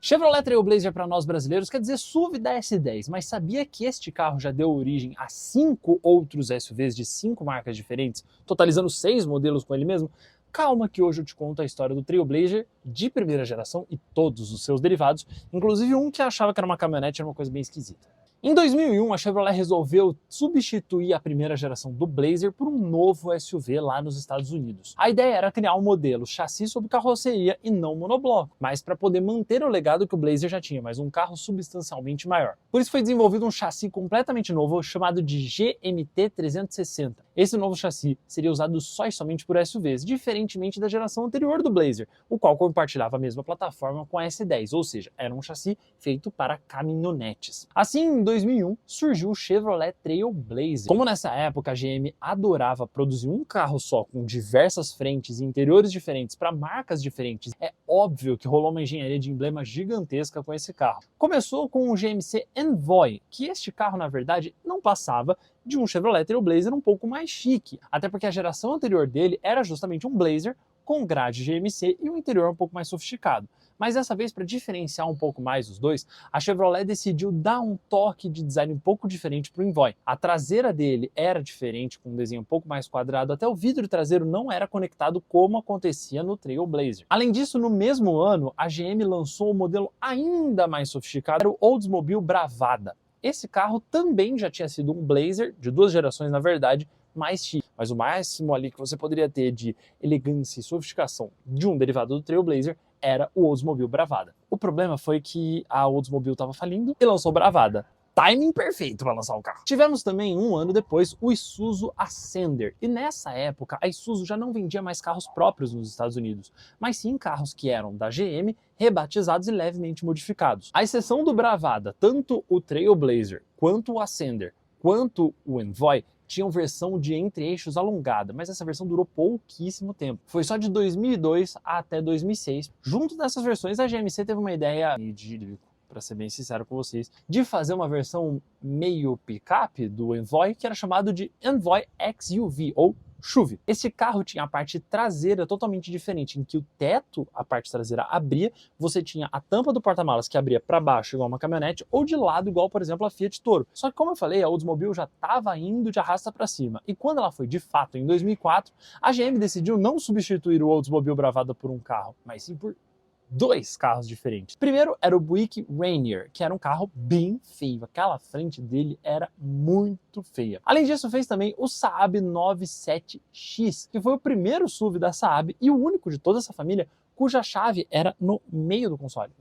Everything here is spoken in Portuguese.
Chevrolet Trailblazer para nós brasileiros quer dizer SUV da S10, mas sabia que este carro já deu origem a 5 outros SUVs de 5 marcas diferentes, totalizando 6 modelos com ele mesmo? Calma que hoje eu te conto a história do Trailblazer de primeira geração e todos os seus derivados, inclusive um que achava que era uma caminhonete, era uma coisa bem esquisita. Em 2001, a Chevrolet resolveu substituir a primeira geração do Blazer por um novo SUV lá nos Estados Unidos. A ideia era criar um modelo chassi sob carroceria e não monobloco, mas para poder manter o legado que o Blazer já tinha, mas um carro substancialmente maior. Por isso foi desenvolvido um chassi completamente novo chamado de GMT 360. Esse novo chassi seria usado só e somente por SUVs, diferentemente da geração anterior do Blazer, o qual compartilhava a mesma plataforma com a S10, ou seja, era um chassi feito para caminhonetes. Assim, em 2001, surgiu o Chevrolet Trailblazer. Como nessa época a GM adorava produzir um carro só com diversas frentes e interiores diferentes para marcas diferentes, é óbvio que rolou uma engenharia de emblema gigantesca com esse carro. Começou com o GMC Envoy, que este carro na verdade não passava de um Chevrolet Trailblazer um pouco mais chique, até porque a geração anterior dele era justamente um Blazer com grade GMC e um interior um pouco mais sofisticado. Mas dessa vez, para diferenciar um pouco mais os dois, a Chevrolet decidiu dar um toque de design um pouco diferente para o Envoy. A traseira dele era diferente, com um desenho um pouco mais quadrado, até o vidro traseiro não era conectado como acontecia no Trailblazer. Além disso, no mesmo ano, a GM lançou um modelo ainda mais sofisticado, o Oldsmobile Bravada. Esse carro também já tinha sido um Blazer, de 2 gerações na verdade, mais chique. Mas o máximo ali que você poderia ter de elegância e sofisticação de um derivado do Trailblazer era o Oldsmobile Bravada. O problema foi que a Oldsmobile estava falindo e lançou Bravada. Timing perfeito para lançar o carro. Tivemos também, um ano depois, o Isuzu Ascender. E nessa época, a Isuzu já não vendia mais carros próprios nos Estados Unidos, mas sim carros que eram da GM, rebatizados e levemente modificados. À exceção do Bravada, tanto o Trailblazer, quanto o Ascender, quanto o Envoy, tinham versão de entre-eixos alongada, mas essa versão durou pouquíssimo tempo. Foi só de 2002 até 2006. Junto dessas versões, a GMC teve uma ideia para ser bem sincero com vocês, de fazer uma versão meio picape do Envoy, que era chamado de Envoy XUV, ou SUV. Esse carro tinha a parte traseira totalmente diferente, em que o teto, a parte traseira abria, você tinha a tampa do porta-malas que abria para baixo igual uma caminhonete, ou de lado igual, por exemplo, a Fiat Toro. Só que, como eu falei, a Oldsmobile já estava indo de arrasta para cima, e quando ela foi de fato em 2004, a GM decidiu não substituir o Oldsmobile Bravada por um carro, mas sim por 2 carros diferentes. Primeiro era o Buick Rainier, que era um carro bem feio. Aquela frente dele era muito feia. Além disso, fez também o Saab 97X, que foi o primeiro SUV da Saab e o único de toda essa família cuja chave era no meio do console.